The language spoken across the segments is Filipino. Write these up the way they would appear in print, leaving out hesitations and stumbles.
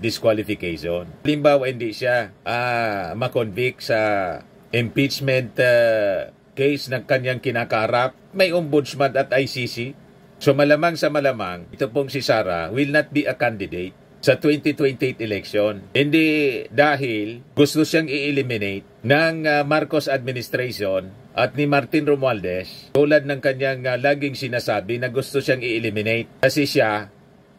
disqualification. Halimbawa, hindi siya makonvict sa impeachment case ng kanyang kinakarap, may ombudsman at ICC. So malamang sa malamang, ito pong si Sara will not be a candidate sa 2028 election. Hindi dahil gusto siyang i-eliminate ng Marcos administration at ni Martin Romualdez, tulad ng kanyang laging sinasabi na gusto siyang i-eliminate kasi siya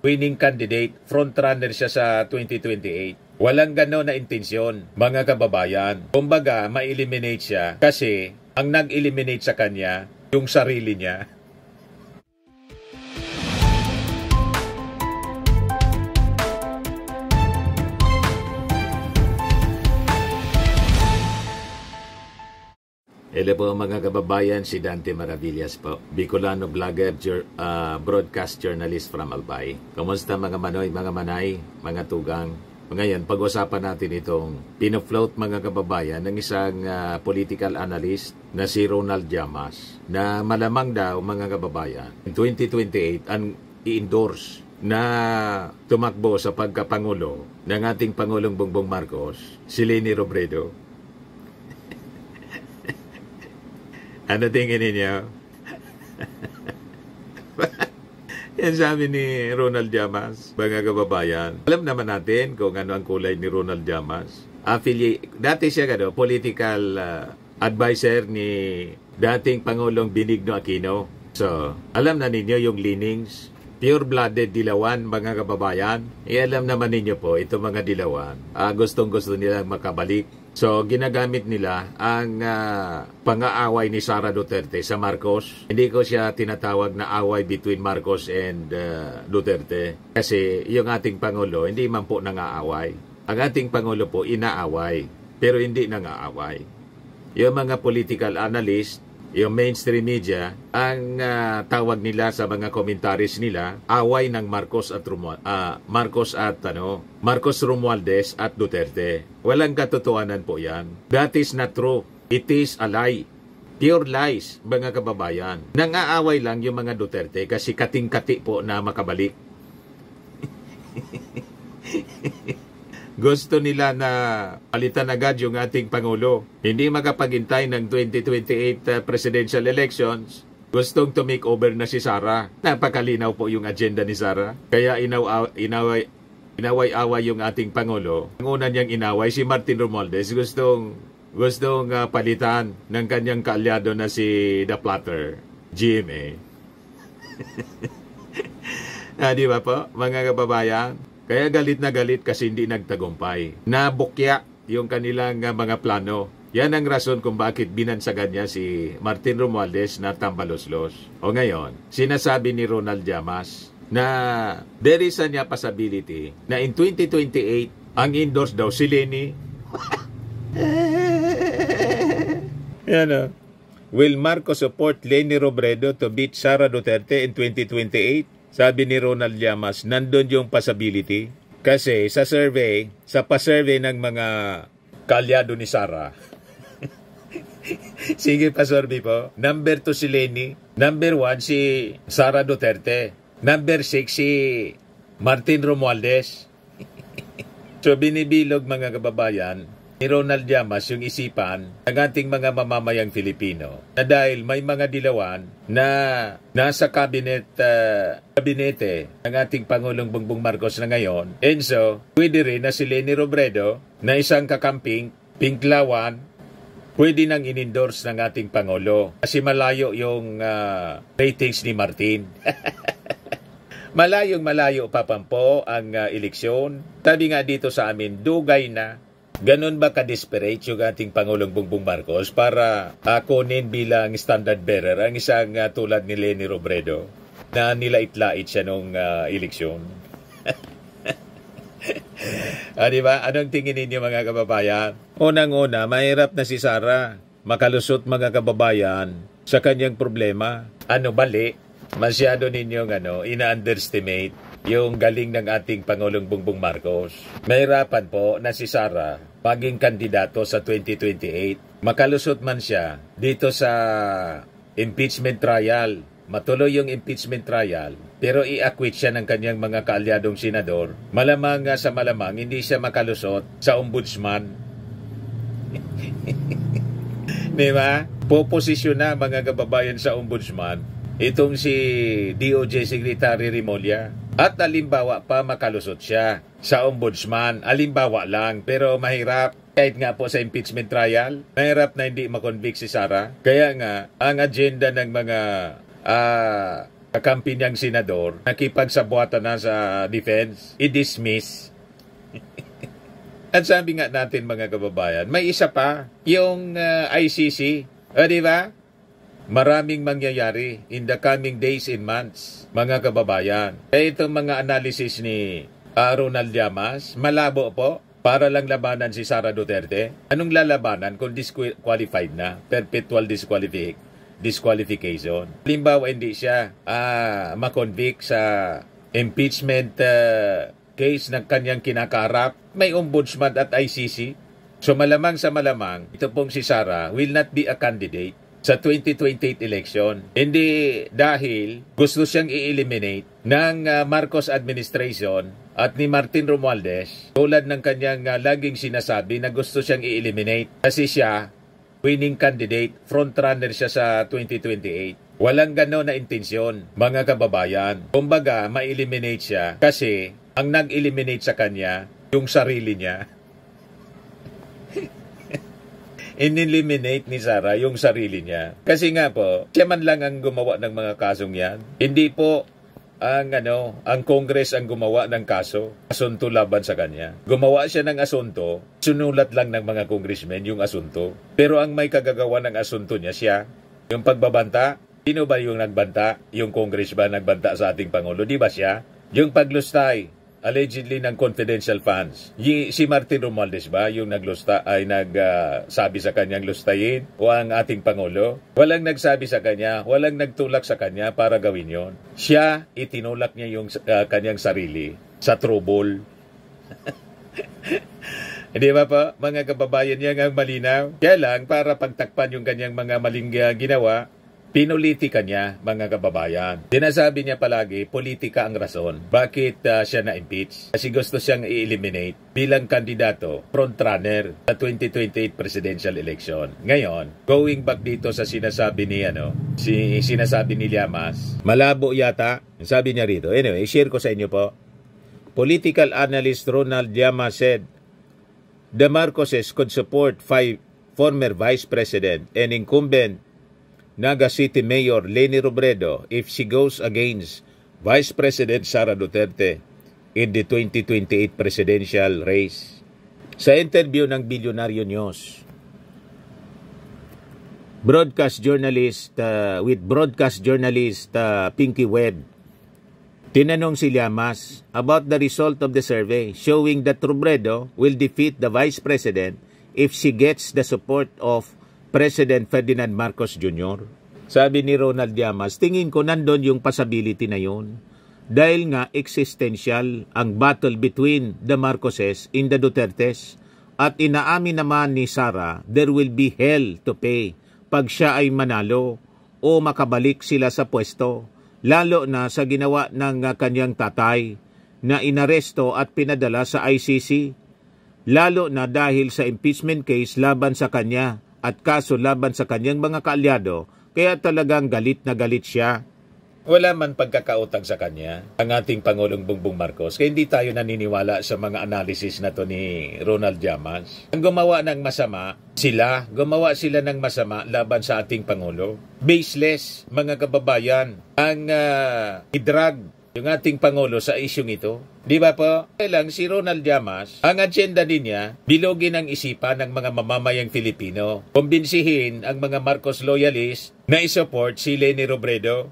winning candidate, frontrunner siya sa 2028. Walang gano'n na intensyon, mga kababayan. Kumbaga, ma-eliminate siya kasi ang nag-eliminate sa kanya, yung sarili niya. Hello po mga kababayan, si Dante Maravillas po. Bicolano vlogger, broadcast journalist from Albay. Kumusta mga manoy, mga manay, mga tugang? Ngayon, pag-usapan natin itong pinofloat mga kababayan ng isang political analyst na si Ronald Llamas na malamang daw mga kababayan in 2028 ang i-endorse na tumakbo sa pagkapangulo ng ating Pangulong Bongbong Marcos, si Leni Robredo. Ano tingin ninyo? Yan sabi ni Ronald Llamas, mga kababayan. Alam naman natin kung ano ang kulay ni Ronald Llamas. Dati siya political advisor ni dating Pangulong Benigno Aquino. So, alam na ninyo yung leanings. Pure-blooded Dilawan, mga kababayan. Alam naman ninyo po, ito mga Dilawan, gustong-gusto nilang makabalik. So, ginagamit nila ang pang-aaway ni Sara Duterte sa Marcos. Hindi ko siya tinatawag na away between Marcos and Duterte. Kasi yung ating Pangulo, hindi man po nangaaway. Ang ating Pangulo po, inaaway. Pero hindi nangaaway. Yung mga political analyst, yung mainstream media, ang tawag nila sa mga commentaries nila, away ng Marcos Romualdez at Duterte. Walang katotohanan po yan. That is not true. It is a lie. Pure lies, mga kababayan. Nangaaway lang yung mga Duterte kasi kating-kati po na makabalik. Gusto nila na palitan agad yung ating Pangulo. Hindi makapaghintay ng 2028 presidential elections. Gustong to make over na si Sara. Napakalinaw po yung agenda ni Sara. Kaya inaway-away yung ating Pangulo. Ang una niyang inaway, si Martin Romualdez, gustong palitan ng kanyang kaalyado na si The Platter, GMA. Di ba po, mga kababayan? Kaya galit na galit kasi hindi nagtagumpay. Nabukya yung kanilang mga plano. Yan ang rason kung bakit binansagan niya si Martin Romualdez na tambaloslos. O ngayon, sinasabi ni Ronald Llamas na there is a possibility na in 2028, ang endorse daw si Leni. Yan o. Will Marcos support Leni Robredo to beat Sara Duterte in 2028? Sabi ni Ronald Llamas, nandun yung possibility. Kasi sa pa-survey ng mga kaalyado ni Sara. Sige, pa-survey po. Number 2 si Leni. Number 1 si Sara Duterte. Number 6 si Martin Romualdez. So binibilog mga kababayan ni Ronald Llamas yung isipan ng ating mga mamamayang Filipino na dahil may mga dilawan na nasa kabinete ng ating Pangulong Bongbong Marcos na ngayon, and so pwede rin na si Leni Robredo na isang kakamping, pinklawan, pwede nang in-endorse ng ating Pangulo kasi malayo yung ratings ni Martin. Malayo pa po ang eleksyon. Tabi nga dito sa amin, dugay na. Ganon ba ka-desperate yung ating Pangulong Bongbong Marcos para kunin bilang standard bearer ang isang tulad ni Leni Robredo na nilait-lait siya nung eleksyon? Diba? Anong tingin ninyo mga kababayan? Unang-una, mahirap na si Sara makalusot mga kababayan sa kanyang problema. Bali? Masyado ninyong ina-underestimate yung galing ng ating Pangulong Bongbong Marcos. Mahirapan po na si Sara maging kandidato sa 2028. Makalusot man siya dito sa impeachment trial matuloy yung impeachment trial, pero i-acquit siya ng kanyang mga kaalyadong senador, malamang sa malamang hindi siya makalusot sa ombudsman. Diba? Poposisyon na mga kababayan sa ombudsman itong si DOJ Secretary Remulla. At alimbawa pa makalusot siya sa ombudsman. Alimbawa lang, pero mahirap. Kahit nga po sa impeachment trial, mahirap na hindi makonvict si Sara. Kaya nga, ang agenda ng mga kakampi niyang senador, nakipagsabuatan na sa defense, i-dismiss. At sabi nga natin mga kababayan, may isa pa, yung ICC. Di ba? Maraming mangyayari in the coming days and months, mga kababayan. Kaya itong mga analysis ni Ronald Llamas, malabo po, para lang labanan si Sara Duterte. Anong lalabanan kung disqualified na? Perpetual disqualification. Halimbawa, hindi siya makonvict sa impeachment case ng kanyang kinakarap. May ombudsman at ICC. So malamang sa malamang, ito pong si Sara will not be a candidate sa 2028 election. Hindi dahil gusto siyang i-eliminate ng Marcos administration at ni Martin Romualdez, tulad ng kanyang laging sinasabi na gusto siyang i-eliminate kasi siya winning candidate, frontrunner siya sa 2028. Walang gano'n na intensyon, mga kababayan. Kumbaga, ma-eliminate siya kasi ang nag-eliminate sa kanya, yung sarili niya. In-eliminate ni Sara yung sarili niya. Kasi nga po, siya man lang ang gumawa ng mga kasong yan. Hindi po ang Congress ang gumawa ng kaso, asunto laban sa kanya. Gumawa siya ng asunto, sunulat lang ng mga congressmen yung asunto. Pero ang may kagagawa ng asunto niya siya. Yung pagbabanta, sino ba yung nagbanta? Yung Congress ba nagbanta sa ating Pangulo? Di ba siya? Yung paglustay, allegedly ng confidential funds. Si Martin Romualdez ba yung nagsabi sa kanyang lustayin o ang ating Pangulo? Walang nagsabi sa kanya, walang nagtulak sa kanya para gawin yon. Siya, itinulak niya yung kanyang sarili sa trouble. Hindi ba po, mga kababayan niya ang malinaw? Kaya lang, para pagtakpan yung kanyang mga maling ginawa, pinulitika niya, mga kababayan. Sinasabi niya palagi, politika ang rason. Bakit siya na-impeach? Kasi gusto siyang i-eliminate bilang kandidato, frontrunner sa 2028 presidential election. Ngayon, going back dito sa sinasabi ni sinasabi ni Llamas, malabo yata, sabi niya rito. Anyway, share ko sa inyo po. Political analyst Ronald Llamas said, the Marcoses could support former Vice President and incumbent Naga City Mayor Leni Robredo if she goes against Vice President Sara Duterte in the 2028 presidential race. Sa interview ng Bilyonaryo News, broadcast journalist Pinky Webb, tinanong si Llamas about the result of the survey showing that Robredo will defeat the Vice President if she gets the support of President Ferdinand Marcos Jr. Sabi ni Ronald Llamas, tingin ko nandun yung possibility na yun. Dahil nga existential ang battle between the Marcoses and the Dutertes. At inaamin naman ni Sara, there will be hell to pay pag siya ay manalo o makabalik sila sa pwesto. Lalo na sa ginawa ng kanyang tatay na inaresto at pinadala sa ICC. Lalo na dahil sa impeachment case laban sa kanya at kaso laban sa kanyang mga kaalyado, kaya talagang galit na galit siya. Wala man pagkakautang sa kanya ang ating Pangulong Bongbong Marcos, kaya hindi tayo naniniwala sa mga analysis na to ni Ronald Llamas. Ang gumawa ng masama, gumawa sila ng masama laban sa ating Pangulo. Baseless, mga kababayan, ang i-drag yung ating Pangulo sa isyong ito. Di ba po? Kailang si Ronald Llamas, ang agenda din niya, bilogin ang isipan ng mga mamamayang Filipino. Kumbinsihin ang mga Marcos loyalists na isupport si Leni Robredo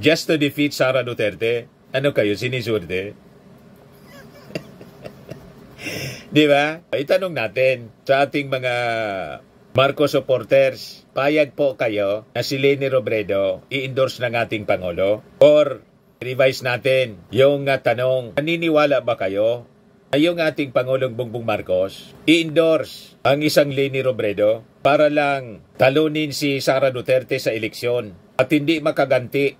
just to defeat Sara Duterte. Ano kayo, sinisurte? Di ba? Itanong natin sa ating mga Marcos supporters, payag po kayo na si Leni Robredo i-endorse ng ating Pangulo? Or revise natin yung tanong, naniniwala ba kayo na yung ating Pangulong Bongbong Marcos i-endorse ang isang Leni Robredo para lang talunin si Sara Duterte sa eleksyon at hindi makaganti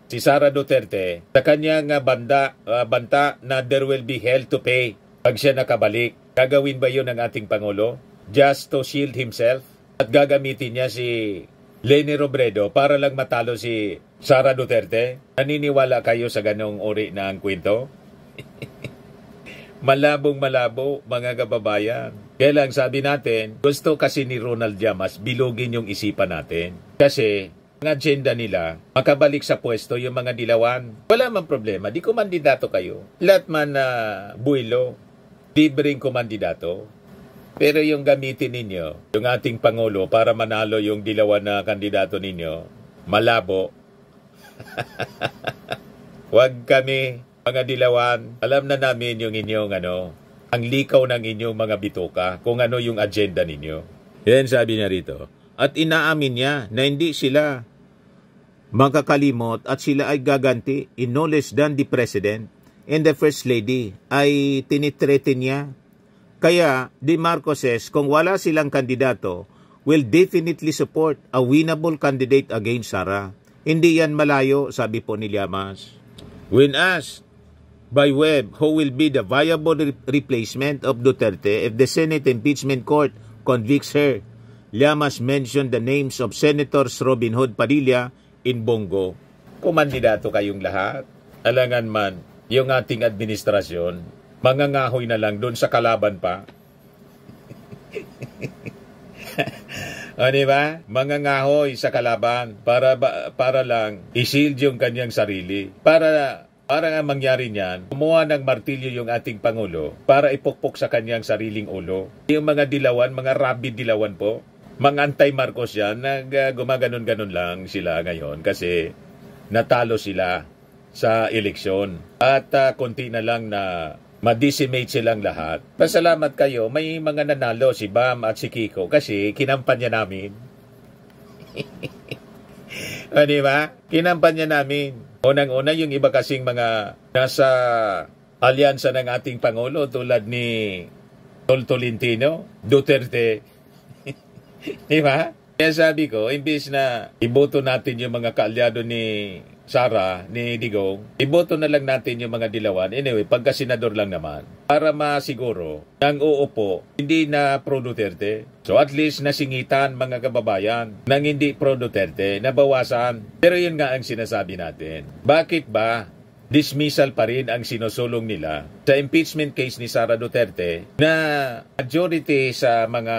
si Sara Duterte sa kanyang banta na there will be hell to pay pag siya nakabalik. Gagawin ba yun ng ating Pangulo just to shield himself? At gagamitin niya si Leni Robredo para lang matalo si Sara Duterte? Naniniwala kayo sa ganong uri ng kwento? Malabong malabo, mga kababayan. Kaya lang sabi natin, gusto kasi ni Ronald Llamas bilugin yung isipan natin. Kasi ang agenda nila, makabalik sa pwesto yung mga dilawan. Wala man problema, di kumandidato kayo. Lahat man buwilo, libreng kumandidato. Pero yung gamitin ninyo, yung ating Pangulo para manalo yung dilawan na kandidato ninyo, malabo. Huwag kami, mga dilawan, alam na namin yung inyong ang likaw ng inyong mga bituka, kung ano yung agenda ninyo. Yan sabi niya rito. At inaamin niya na hindi sila makakalimot at sila ay gaganti in no less than the President and the First Lady ay tinitreten niya. Kaya, the Marcoses, kung wala silang kandidato, will definitely support a winnable candidate against Sara. Hindi yan malayo, sabi po ni Llamas. When asked by Webb who will be the viable replacement of Duterte if the Senate Impeachment Court convicts her, Llamas mentioned the names of Senators Robin Hood Padilla in Bongo. Kumandidato kayong lahat. Alangan man, yung ating administrasyon, mangangahoy na lang doon sa kalaban pa. O, diba? Mangangahoy sa kalaban para lang i-shield yung kanyang sarili. Para nga mangyari niyan, kumuha ng martilyo yung ating Pangulo para ipukpok sa kanyang sariling ulo. Yung mga dilawan, mga rabid dilawan po, mga anti-Marcos yan, gumaganon-ganon lang sila ngayon kasi natalo sila sa eleksyon. At konti na lang na ma-decimate silang lahat. Pasalamat kayo, may mga nanalo si Bam at si Kiko kasi kinampanya namin. O, diba? Kinampanya namin. Unang-una yung iba kasing mga nasa alyansa ng ating Pangulo tulad ni Tolentino, Duterte. Diba? Kaya sabi ko, imbis na iboto natin yung mga kaalyado ni Sara, ni Digong, iboto na lang natin yung mga dilawan. Anyway, pagka-senador lang naman. Para masiguro, nang uupo, hindi na pro-Duterte. So at least nasingitan mga kababayan nang hindi pro-Duterte, nabawasan. Pero yun nga ang sinasabi natin. Bakit ba dismissal pa rin ang sinusulong nila sa impeachment case ni Sara Duterte na majority sa mga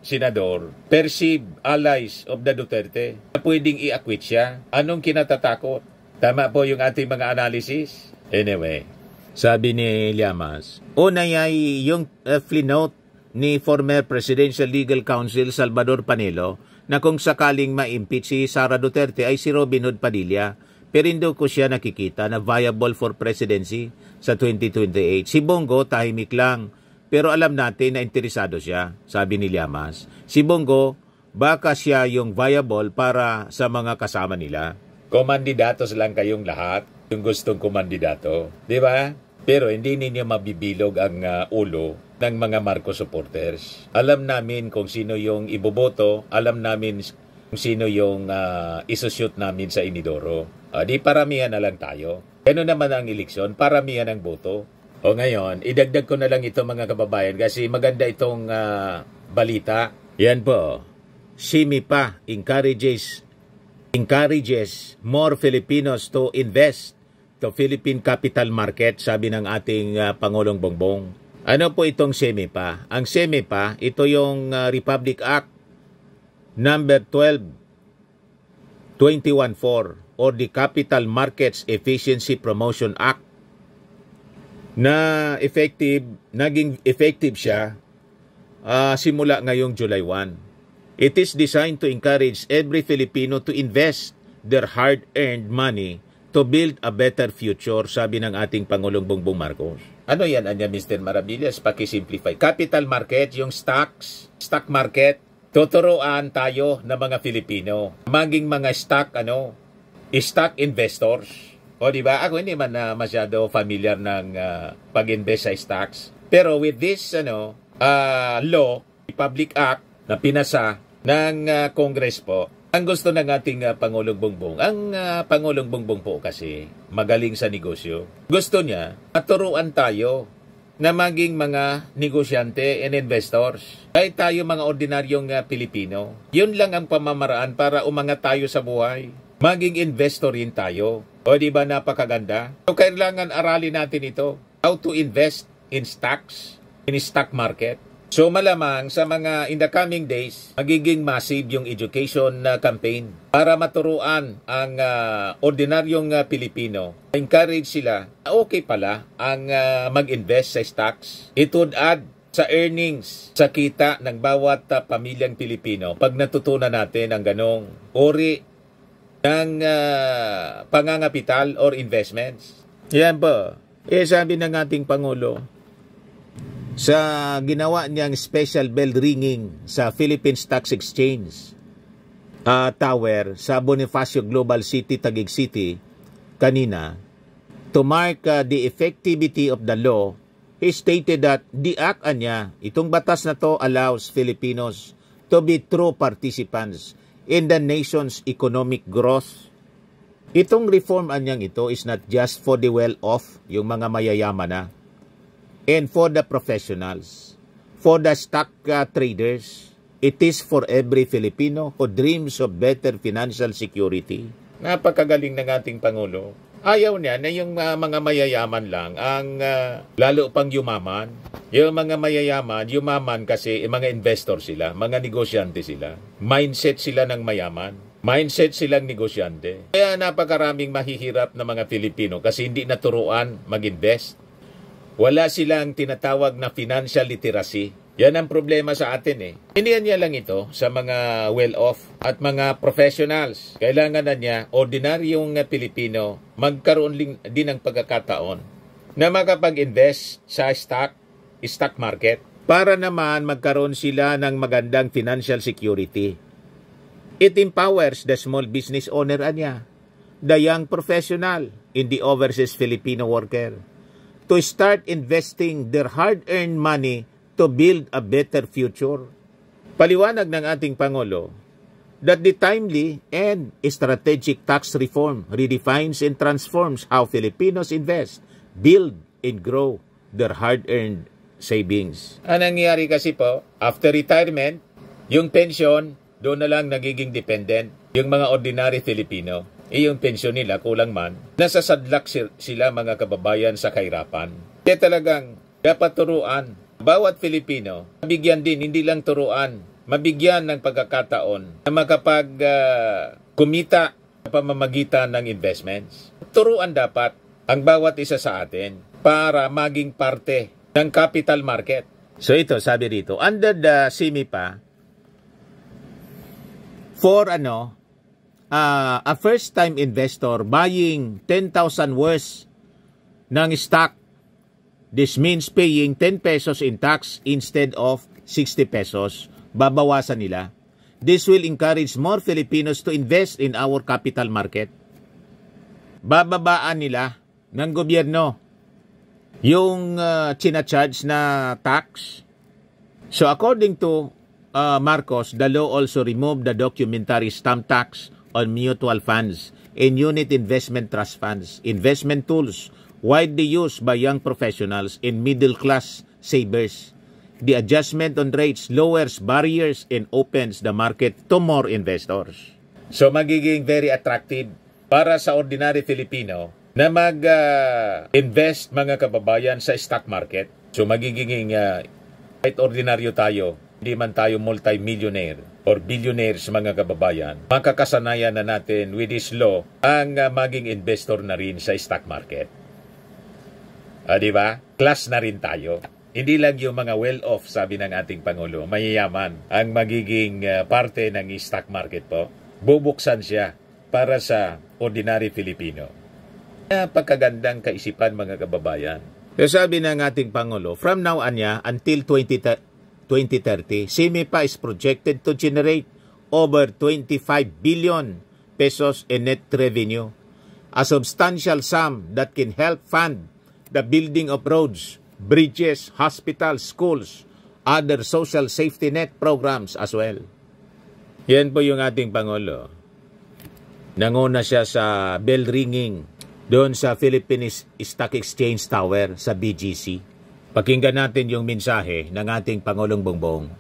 senador perceived allies of the Duterte na pwedeng i-acquit siya? Anong kinatatakot? Tama po yung ating mga analysis? Anyway, sabi ni Llamas, una ay yung flinote ni former Presidential Legal Counsel Salvador Panelo na kung sakaling ma-impeach si Sara Duterte ay si Robin Hood Padilla. Pero hindi ko siya nakikita na viable for presidency sa 2028. Si Bongo, tahimik lang. Pero alam natin na interesado siya, sabi ni Llamas. Si Bongo, baka siya yung viable para sa mga kasama nila. Kumandidatos lang kayong lahat, yung gustong kumandidato. Di ba? Pero hindi ninyo mabibilog ang ulo ng mga Marcos supporters. Alam namin kung sino yung iboboto, alam namin kung sino yung isushoot namin sa Inidoro. Di paramihan na lang tayo. Gano'n naman ang eleksyon, paramihan ang boto. O ngayon, idagdag ko na lang ito mga kababayan kasi maganda itong balita. Yan po. Simi pa encourages more Filipinos to invest to Philippine capital market, sabi ng ating Pangulong Bongbong. Ano po itong Simi pa? Ang Simi pa, ito yung Republic Act number 12-214 or the Capital Markets Efficiency Promotion Act na naging effective siya simula ngayong July 1. It is designed to encourage every Filipino to invest their hard-earned money to build a better future, sabi ng ating Pangulong Bongbong Marcos. Ano yan, Mr. Maravillas? Paki-simplify. Capital market, yung stock market, tuturuan tayo ng mga Filipino. Maging mga stock investors. O diba? Ako hindi man masyado familiar ng pag-invest sa stocks. Pero with this law, Public Act na pinasa ng Congress po, Ang gusto ng ating Pangulong Bongbong, ang Pangulong Bongbong po kasi magaling sa negosyo. Gusto niya maturuan tayo na maging mga negosyante and investors. Kahit tayo mga ordinaryong Pilipino, yun lang ang pamamaraan para umangat tayo sa buhay. Maging investor rin tayo. O di ba napakaganda? So kailangan aralin natin ito. How to invest in stocks, in stock market. So malamang sa mga in the coming days, magiging massive yung education campaign para maturuan ang ordinaryong Pilipino. Encourage sila, okay pala ang mag-invest sa stocks. It would add sa earnings, sa kita ng bawat pamilyang Pilipino pag natutunan natin ang ganong uri ng pangangapital or investments. Yan po. Sabi ng ating Pangulo, sa ginawa niyang special bell ringing sa Philippine Stock Exchange Tower sa Bonifacio Global City, Taguig City, kanina, to mark the effectivity of the law, he stated that the act niya, itong batas na to allows Filipinos to be true participants in the nation's economic growth. Itong reform anyang ito is not just for the well-off, yung mga mayayaman na, and for the professionals, for the stock traders. It is for every Filipino who dreams of better financial security. Napakagaling ng ating Pangulo. Ayaw niya na yung mga mayayaman lang ang lalo pang yumaman. Yung mga mayayaman, yumaman kasi mga investor sila, mga negosyante sila. Mindset sila ng mayaman. Mindset silang negosyante. Kaya napakaraming mahihirap na mga Filipino kasi hindi naturuan mag-invest. Wala silang tinatawag na financial literacy. Yan ang problema sa atin eh. Hindi niya lang ito sa mga well-off at mga professionals. Kailangan na niya, ordinaryong Pilipino, magkaroon din ng pagkakataon na makapag-invest sa stock market para naman magkaroon sila ng magandang financial security. It empowers the small business owner niya, the young professional, in the overseas Filipino worker, to start investing their hard-earned money to build a better future. Paliwanag ng ating Pangulo that the timely and strategic tax reform redefines and transforms how Filipinos invest, build, and grow their hard-earned savings. Ang nangyayari kasi po, after retirement, yung pension, doon na lang nagiging dependent yung mga ordinary Filipino. Yung pensyon nila, kulang man, nasasadlak sila mga kababayan sa kahirapan. Kaya talagang dapat turuan. Bawat Filipino, mabigyan din, hindi lang turuan, mabigyan ng pagkakataon na makapag kumita sa pamamagitan ng investments. Turuan dapat ang bawat isa sa atin para maging parte ng capital market. So ito, sabi rito, under the CIMIPA, for a first-time investor buying 10,000 worth ng stock, this means paying 10 pesos in tax instead of 60 pesos. Babawasan nila. This will encourage more Filipinos to invest in our capital market. Bababaan nila ng gobyerno yung charge na tax. So according to Marcos, the law also removed the documentary stamp tax on mutual funds and unit investment trust funds, investment tools widely used by young professionals and middle-class savers. The adjustment on rates lowers barriers and opens the market to more investors. So magiging very attractive para sa ordinary Filipino na mag-invest mga kababayan sa stock market. So magiging kahit ordinaryo tayo, hindi man tayo multi-millionaire or billionaires mga kababayan, makakasanayan na natin with this law ang maging investor na rin sa stock market. Di ba? Class na rin tayo. Hindi lang yung mga well-off, sabi ng ating Pangulo, mayayaman ang magiging parte ng stock market po. Bubuksan siya para sa ordinary Filipino. Pagkagandang kaisipan mga kababayan. So sabi ng ating Pangulo, from now on until 2030, CIMIPA is projected to generate over 25 billion pesos in net revenue, a substantial sum that can help fund the building of roads, bridges, hospitals, schools, other social safety net programs as well. Yan po yung ating Pangulo. Nanguna siya sa bell ringing doon sa Philippine Stock Exchange Tower sa BGC. Pakinggan natin yung mensahe ng ating Pangulong Bongbong.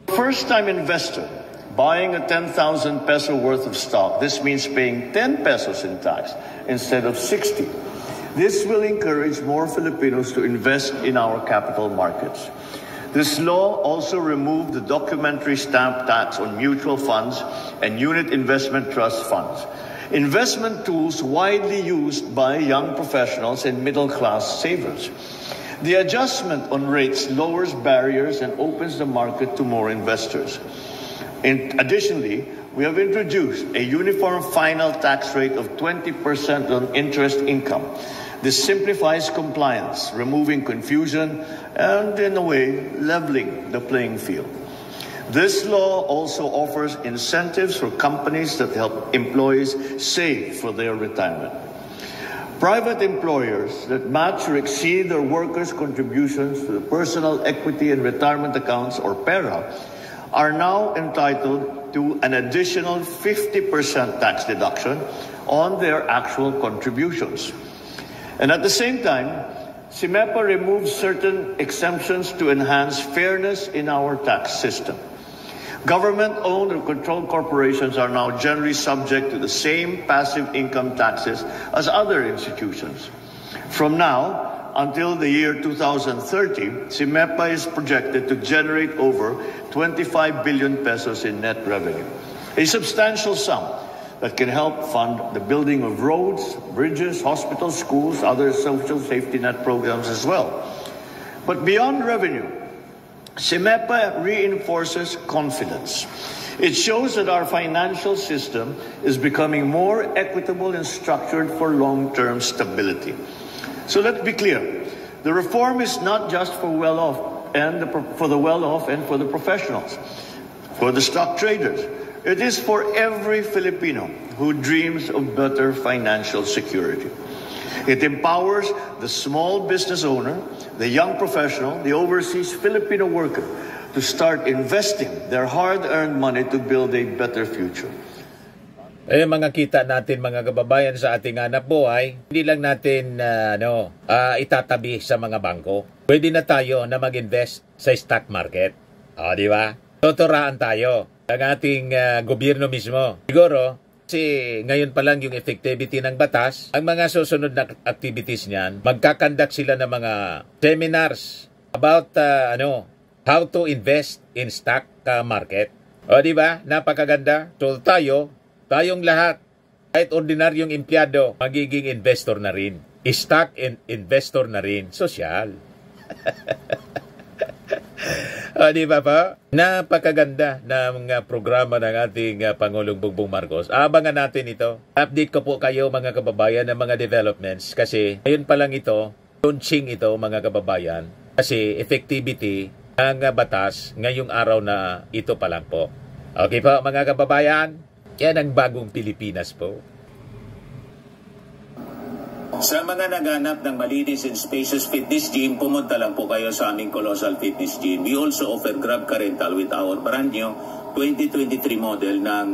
First-time investor buying a 10,000 peso worth of stock, this means paying 10 pesos in tax instead of 60. This will encourage more Filipinos to invest in our capital markets. This law also removed the documentary stamp tax on mutual funds and unit investment trust funds, investment tools widely used by young professionals and middle-class savers. The adjustment on rates lowers barriers and opens the market to more investors. Additionally, we have introduced a uniform final tax rate of 20% on interest income. This simplifies compliance, removing confusion, and in a way, leveling the playing field. This law also offers incentives for companies that help employees save for their retirement. Private employers that match or exceed their workers' contributions to the personal equity and retirement accounts, or PERA, are now entitled to an additional 50% tax deduction on their actual contributions. And at the same time, CIMEPA removes certain exemptions to enhance fairness in our tax system. Government-owned or controlled corporations are now generally subject to the same passive income taxes as other institutions. From now until the year 2030, CIMEPA is projected to generate over 25 billion pesos in net revenue, a substantial sum that can help fund the building of roads, bridges, hospitals, schools, other social safety net programs as well. But beyond revenue, CIMEPA reinforces confidence. It shows that our financial system is becoming more equitable and structured for long-term stability. So let's be clear. The reform is not just for well-off and for the well-off and for the professionals, for the stock traders. It is for every Filipino who dreams of better financial security. It empowers the small business owner, the young professional, the overseas Filipino worker to start investing their hard-earned money to build a better future. Mga kita natin mga kababayan sa ating hanap buhay, hindi lang natin itatabi sa mga bangko. Pwede na tayo na mag-invest sa stock market. Di ba? Tuturaan tayo ng ating gobyerno mismo. Siguro, kasi ngayon pa lang yung effectivity ng batas, ang mga susunod na activities niyan, magkakandak sila ng mga seminars about how to invest in stock market. Di ba? Napakaganda. So tayong lahat, kahit ordinaryong empleyado, magiging investor na rin. Stock investor na rin. Sosyal. Di ba pa? Napakaganda ng programa ng ating Pangulong Bongbong Marcos. Abangan natin ito. Update ko po kayo mga kababayan ng mga developments kasi ngayon pa lang ito, launching ito mga kababayan kasi effectivity ng batas ngayong araw na ito pa lang po. Okay po mga kababayan, yan ang bagong Pilipinas po. Sa mga naghanap ng malinis and spacious fitness gym, pumunta lang po kayo sa aming Colossal Fitness Gym. We also offer Grab Car Rental with our brand new 2023 model ng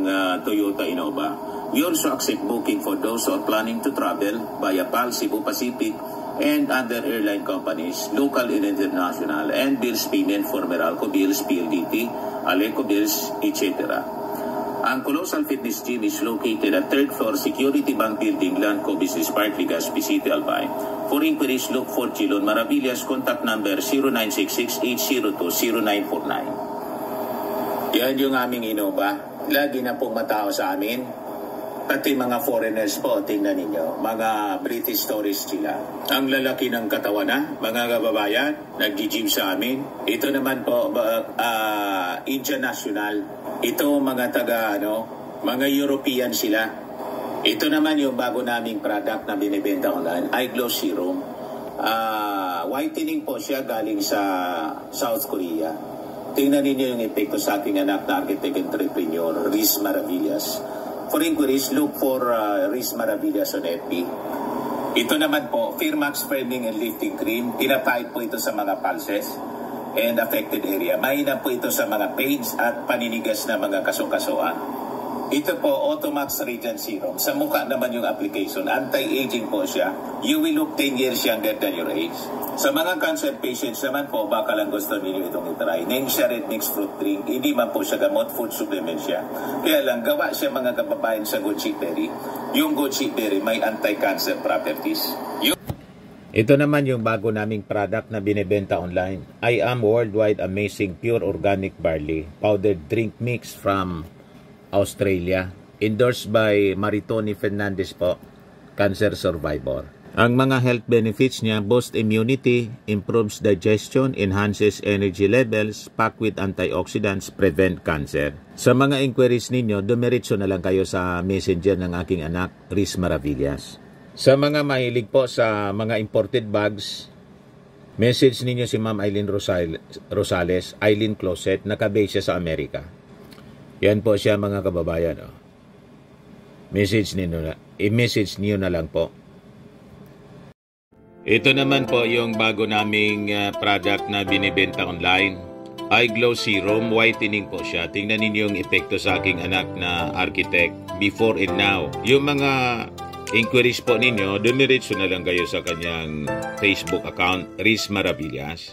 Toyota Innova. We also accept booking for those who are planning to travel via PAL, Cebu Pacific, and other airline companies, local and international, and Bills Payment for Meralco Bills, PLDT, Aleco Bills, etc. Ang Colossal Fitness Gym is located at 3rd floor Security Bank Building, Lanco Business Park, Legazpi City, Albay. For inquiries, look for Chilon Maravillas. Contact number 0966-802-0949. Yan yung aming Innova. Lagi na pong matao sa amin. Pati mga foreigners po, tingnan ninyo. Mga British tourists sila. Ang lalaki ng katawan na, mga kababayan, nag-gym sa amin. Ito naman po, Indian National. Ito mga mga European sila. Ito naman yung bago naming product na binibenta online, iGlow Serum. Whitening po siya galing sa South Korea. Tingnan ninyo yung epekto sa aking anak na architect entrepreneur, Riz Maravillas. For inquiries, look for Riz Maravillas on FB. Ito naman po, Firmax Firming and Lifting Cream. Pinapahid po ito sa mga pulses. and affected area. Mahina po ito sa mga pains at paninigas na mga kasukasuan. Ito po, Automax Radiant Serum. Sa mukha naman yung application. Anti-aging po siya. You will look 10 years younger than your age. Sa mga cancer patients naman po, baka lang gusto ninyo itong itry. Name siya red mixed fruit drink. Hindi man po siya gamot, food supplement siya. Kaya lang, gawa siya mga kababayan sa goji berry. Yung goji berry may anti-cancer properties. Ito naman yung bago naming product na binebenta online. I Am Worldwide Amazing Pure Organic Barley Powdered Drink Mix from Australia. Endorsed by Maritoni Fernandez po, cancer survivor. Ang mga health benefits niya, boost immunity, improves digestion, enhances energy levels, packed with antioxidants, prevent cancer. Sa mga inquiries ninyo, dumiretso na lang kayo sa messenger ng aking anak, Riz Maravillas. Sa mga mahilig po sa mga imported bags, message ninyo si Ma'am Eileen Rosales, Eileen Closet, nakabase siya sa Amerika. Yan po siya mga kababayan. Oh. I-message niyo na lang po. Ito naman po yung bago naming product na binibenta online. Eye Glow Serum, whitening po siya. Tingnan ninyo yung epekto sa aking anak na architect before and now. Yung mga inquiries po ninyo, dumiretso na lang kayo sa kanyang Facebook account, Riz Maravillas.